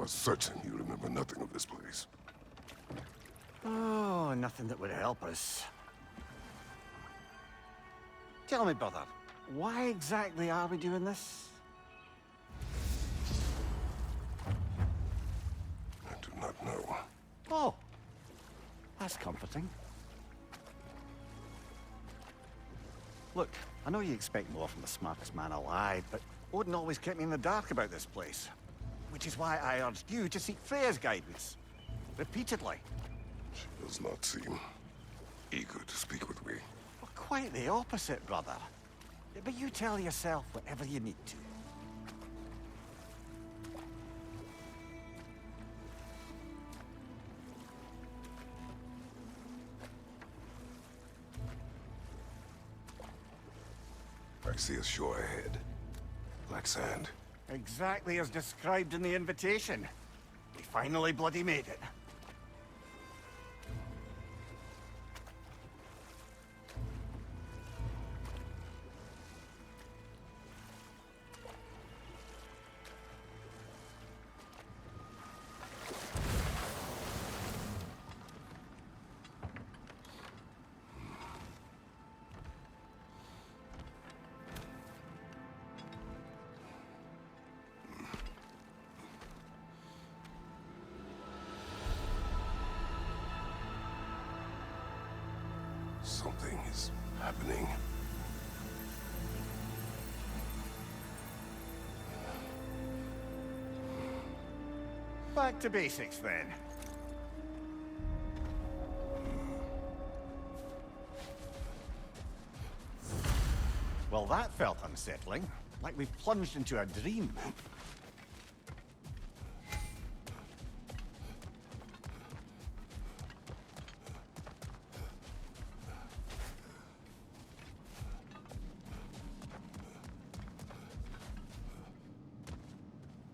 are certain you remember nothing of this place. Oh, nothing that would help us. Tell me, brother, why exactly are we doing this? I do not know. Oh, that's comforting. Look, I know you expect more from the smartest man alive, but Odin always kept me in the dark about this place. Which is why I urged you to seek Freya's guidance. Repeatedly. She does not seem eager to speak with me. Well, quite the opposite, brother. But you tell yourself whatever you need to. I see a shore ahead. Black sand. Exactly as described in the invitation. We finally bloody made it. Something is happening. Back to basics, then. Well, that felt unsettling. Like we've plunged into a dream.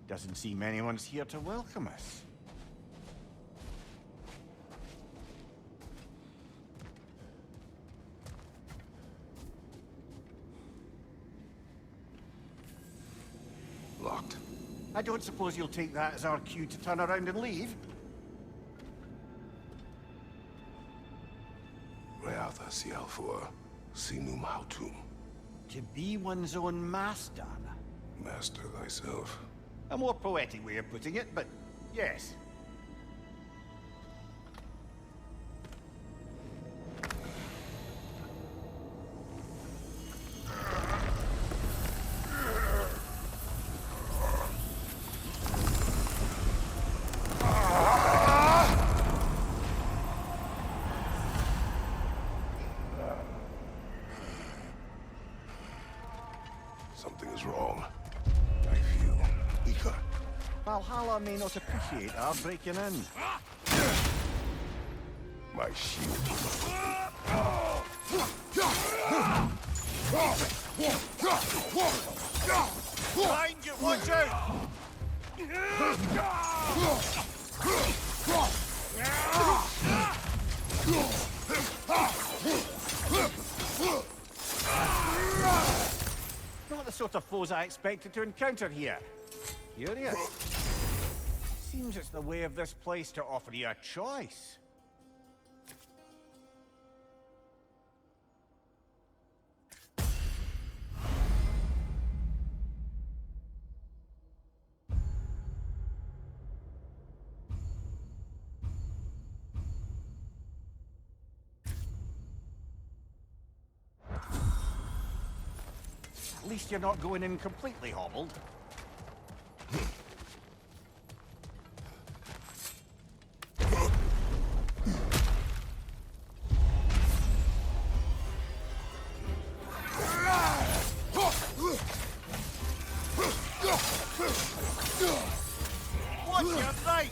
Doesn't seem anyone's here to welcome us. Locked. I don't suppose you'll take that as our cue to turn around and leave? Reatha Sialfur, Sinum Hautum. To be one's own master. Master thyself. A more poetic way of putting it, but yes. Something is wrong. I feel weaker. Valhalla may not appreciate our breaking in. My shield. Behind you, watch out! Not the sort of foes I expected to encounter here. Curious. Seems it's the way of this place to offer you a choice. At least you're not going in completely hobbled. Watch your right!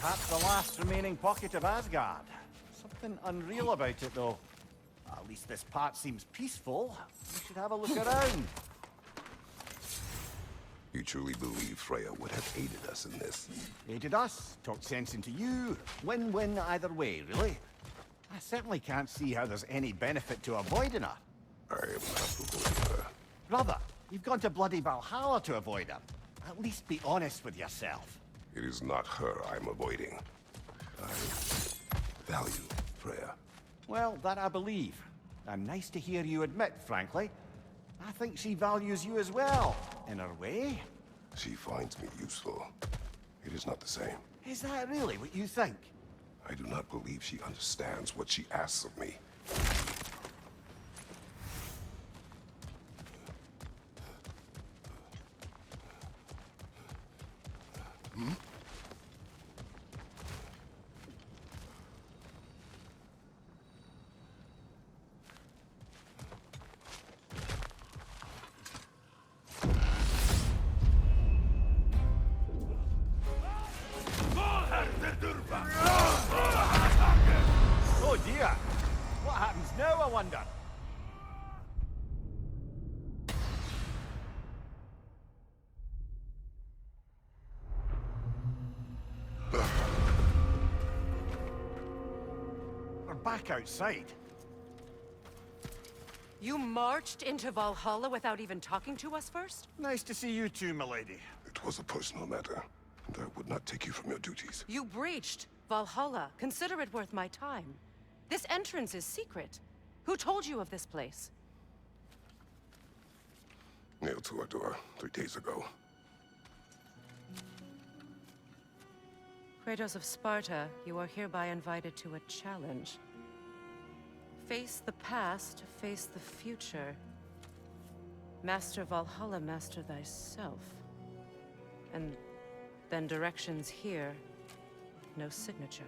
Perhaps the last remaining pocket of Asgard. Something unreal about it, though. At least this part seems peaceful. We should have a look around. You truly believe Freya would have aided us in this? Aided us, talked sense into you. Win-win either way, really. I certainly can't see how there's any benefit to avoiding her. I am not avoiding her. Brother, you've gone to bloody Valhalla to avoid her. At least be honest with yourself. It is not her I'm avoiding. I value Freya. Well, that I believe. And nice to hear you admit, frankly. I think she values you as well, in her way. She finds me useful. It is not the same. Is that really what you think? I do not believe she understands what she asks of me. Oh dear! What happens now, I wonder? We're back outside. You marched into Valhalla without even talking to us first? Nice to see you too, milady. It was a personal matter, and I would not take you from your duties. You breached Valhalla. Consider it worth my time. This entrance is secret. Who told you of this place? Nailed to our door 3 days ago. Kratos of Sparta, you are hereby invited to a challenge. Face the past, face the future. Master Valhalla, master thyself. And then directions here, no signature.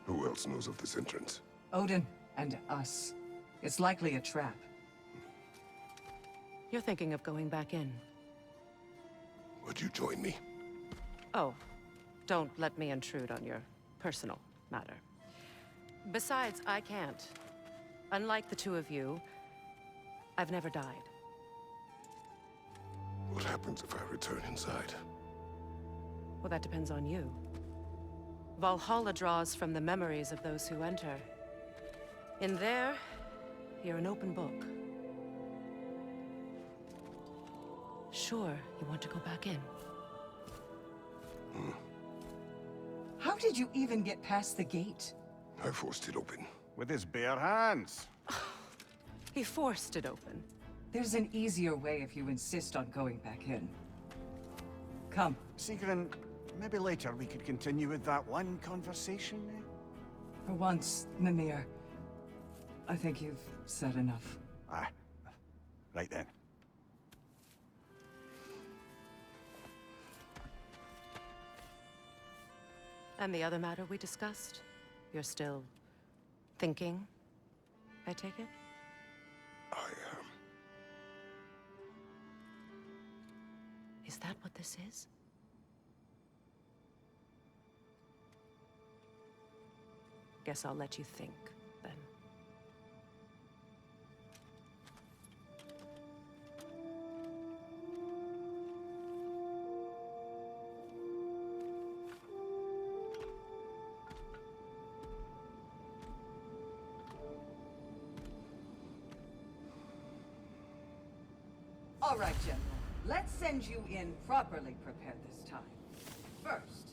Who else knows of this entrance? Odin and us. It's likely a trap. You're thinking of going back in. Would you join me? Oh, don't let me intrude on your personal matter. Besides, I can't. Unlike the two of you, I've never died. What happens if I return inside? Well, that depends on you. Valhalla draws from the memories of those who enter. In there, you're an open book. Sure, you want to go back in. How did you even get past the gate? I forced it open. With his bare hands. He forced it open. There's an easier way if you insist on going back in. Come. Sigrun, maybe later we could continue with that one conversation. For once, Mimir, I think you've said enough. Aye. Right then. And the other matter we discussed? You're still thinking, I take it? I am. Is that what this is? Guess I'll let you think, then. All right, General. Let's send you in properly prepared this time. First,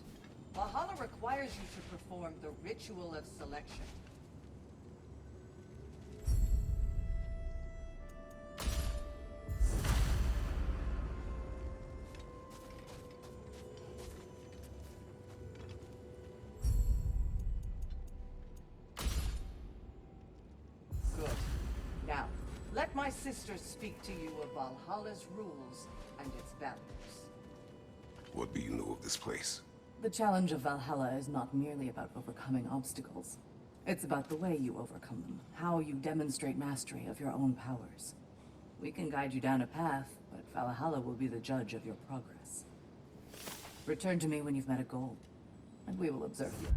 Valhalla requires you to perform the ritual of selection. Good. Now, let my sisters speak to you of Valhalla's rules and its values. What do you know of this place? The challenge of Valhalla is not merely about overcoming obstacles. It's about the way you overcome them, how you demonstrate mastery of your own powers. We can guide you down a path, but Valhalla will be the judge of your progress. Return to me when you've met a goal, and we will observe you.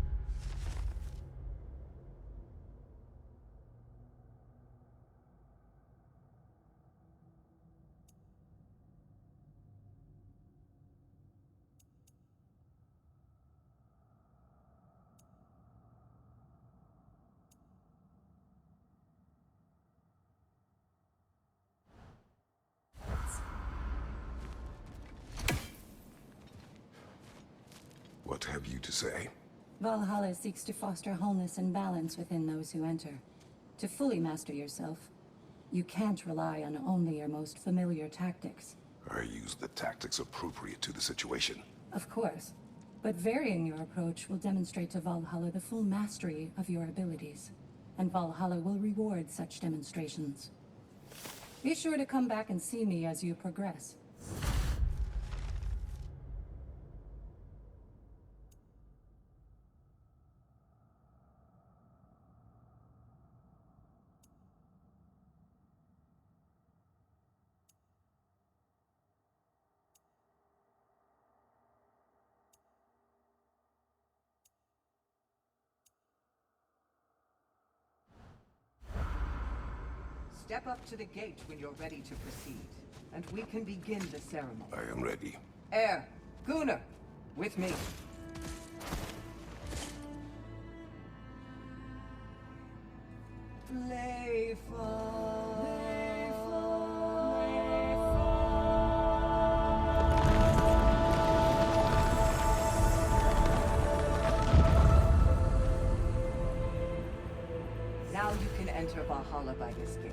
What have you to say? Valhalla seeks to foster wholeness and balance within those who enter. To fully master yourself, you can't rely on only your most familiar tactics. I use the tactics appropriate to the situation. Of course, but varying your approach will demonstrate to Valhalla the full mastery of your abilities, and Valhalla will reward such demonstrations. Be sure to come back and see me as you progress. Step up to the gate when you're ready to proceed, and we can begin the ceremony. I am ready. Air, Gunnar, with me. Now you can enter Valhalla by this gate,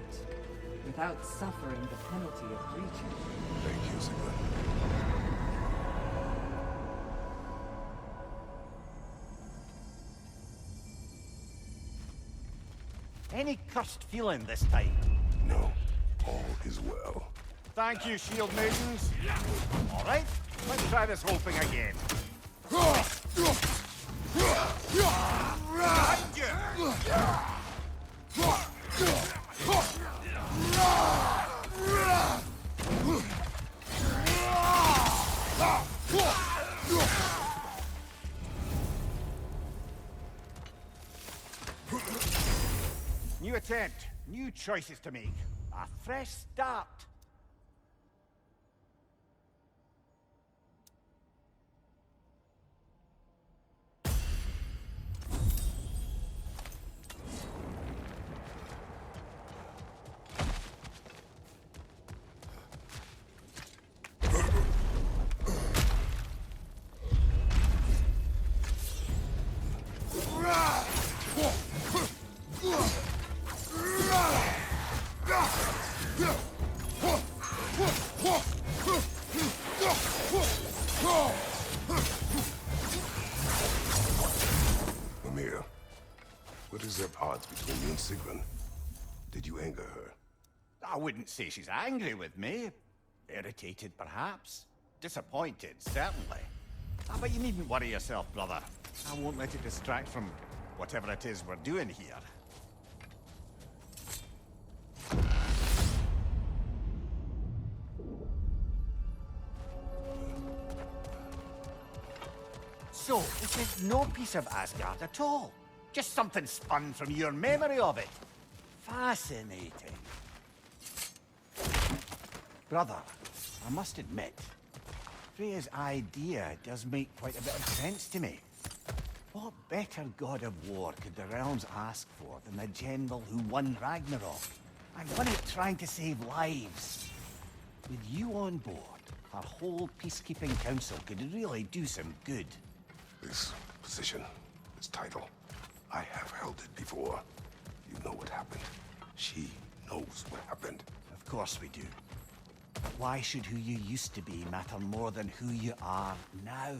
without suffering the penalty of breaching. Thank you, Sigmund. Any cursed feeling this time? No, all is well. Thank you, shield maidens. All right, let's try this whole thing again. New attempt, new choices to make. A fresh start. Mimir, what is the odds between you and Sigrun? Did you anger her? I wouldn't say she's angry with me. Irritated, perhaps. Disappointed, certainly. But you needn't worry yourself, brother. I won't let it distract from whatever it is we're doing here. So, this is no piece of Asgard at all. Just something spun from your memory of it. Fascinating. Brother, I must admit, Freya's idea does make quite a bit of sense to me. What better god of war could the realms ask for than the general who won Ragnarok? And won it trying to save lives. With you on board, our whole peacekeeping council could really do some good. This position, this title, I have held it before. You know what happened. She knows what happened. Of course we do. But why should who you used to be matter more than who you are now?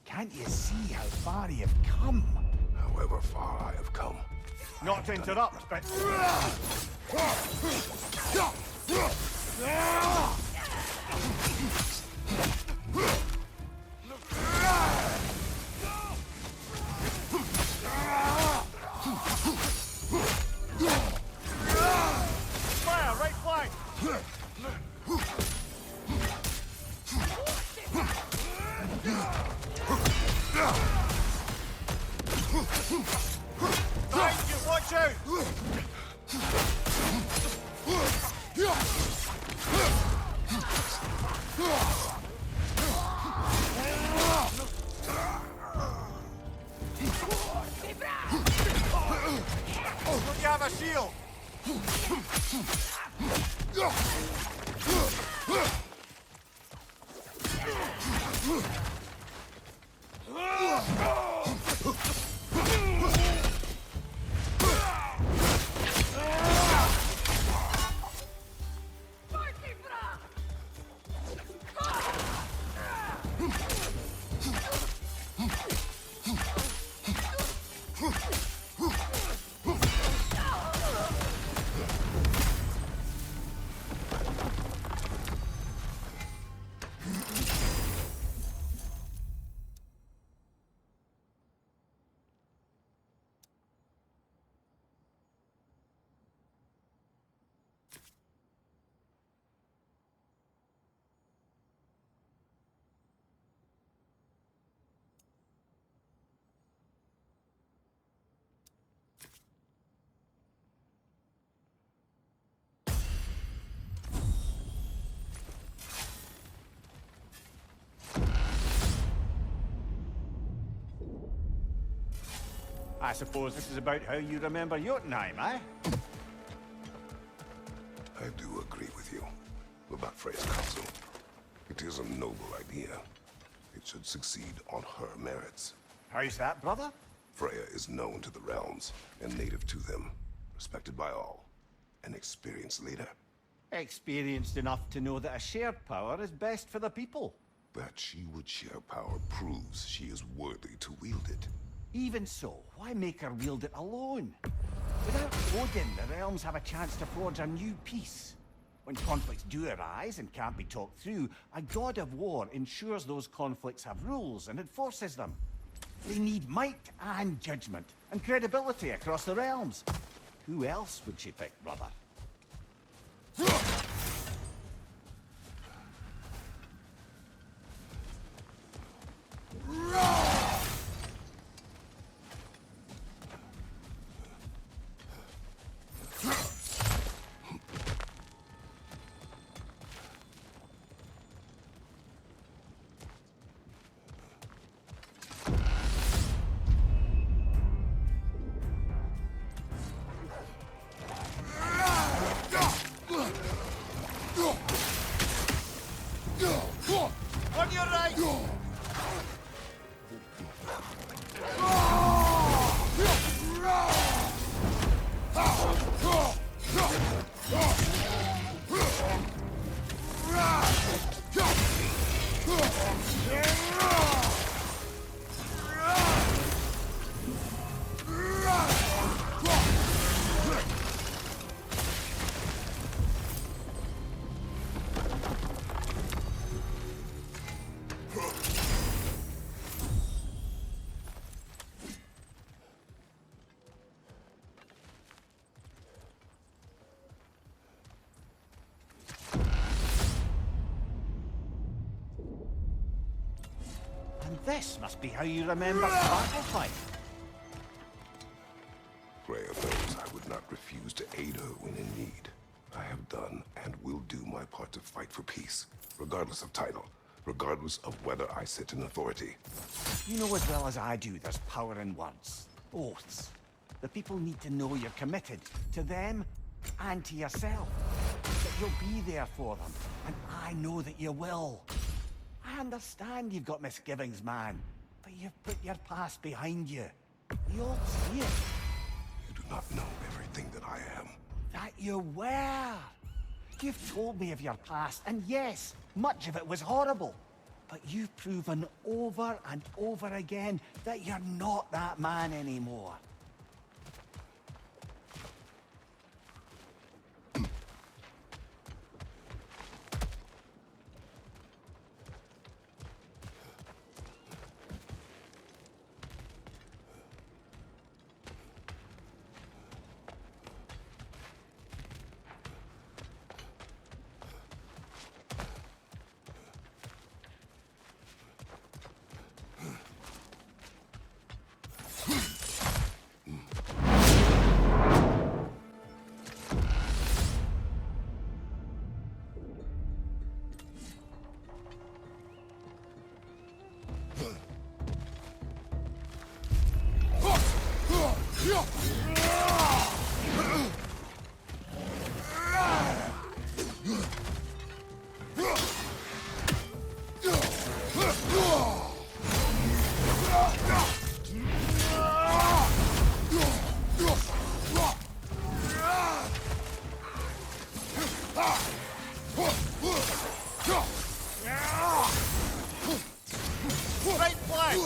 Can't you see how far you've come? However far I have come. Not to interrupt, but... Fire, right flank! Behind you, watch out! Don't you have a shield? I suppose this is about how you remember Jotunheim, eh? I do agree with you about Freya's council. It is a noble idea. It should succeed on her merits. How's that, brother? Freya is known to the realms and native to them, respected by all. An experienced leader. Experienced enough to know that a shared power is best for the people. That she would share power proves she is worthy to wield it. Even so, why make her wield it alone? Without Odin, the realms have a chance to forge a new peace. When conflicts do arise and can't be talked through, a god of war ensures those conflicts have rules and enforces them. They need might and judgment, and credibility across the realms. Who else would she pick, brother? On your right! And this must be how you remember the battle fight. Freya knows I would not refuse to aid her when in need. I have done and will do my part to fight for peace, regardless of title, regardless of whether I sit in authority. You know as well as I do there's power in words. Oaths. The people need to know you're committed to them and to yourself. That you'll be there for them. And I know that you will. I understand you've got misgivings, man. But you've put your past behind you. We all see it. You do not know everything that I am. That you were. You've told me of your past, and yes, much of it was horrible. But you've proven over and over again that you're not that man anymore. Right flank!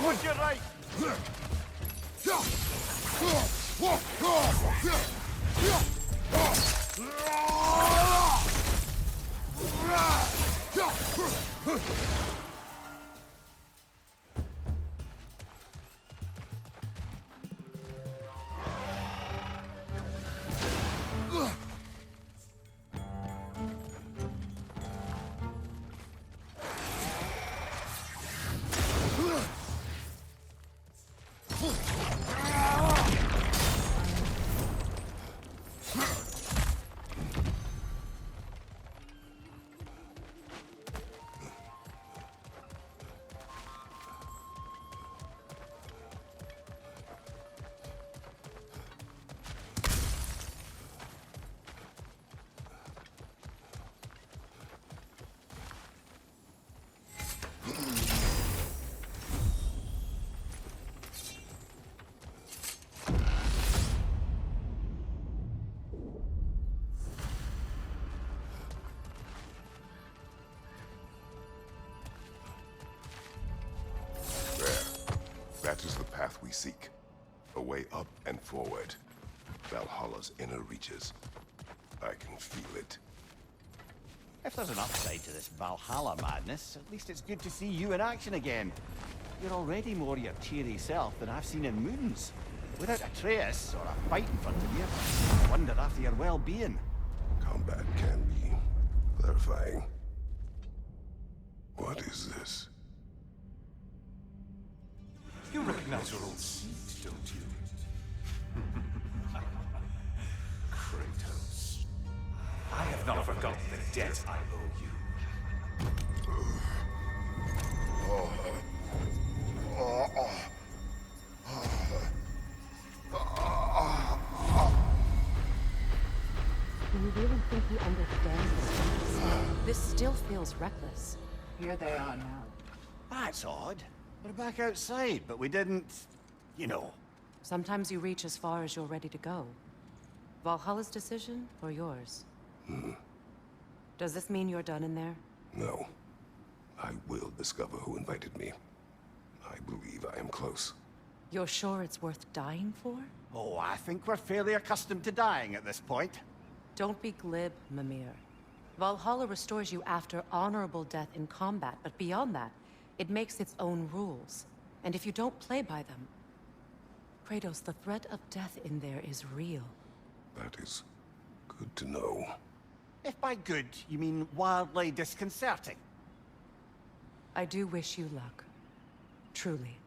What's your right? That is the path we seek. A way up and forward. Valhalla's inner reaches. I can feel it. If there's an upside to this Valhalla madness, at least it's good to see you in action again. You're already more your cheery self than I've seen in moons. Without Atreus, or a fight in front of you, I wonder after your well-being. Combat can be clarifying. What is this? You recognize your old seat, don't you? Kratos. I have not forgotten the debt I owe you. Do you really think he understands this still feels reckless. Here they are now. That's odd. We're back outside, but we didn't... you know. Sometimes you reach as far as you're ready to go. Valhalla's decision, or yours? Does this mean you're done in there? No. I will discover who invited me. I believe I am close. You're sure it's worth dying for? Oh, I think we're fairly accustomed to dying at this point. Don't be glib, Mimir. Valhalla restores you after honorable death in combat, but beyond that, it makes its own rules. And if you don't play by them... Kratos, the threat of death in there is real. That is good to know. If by good, you mean wildly disconcerting. I do wish you luck. Truly.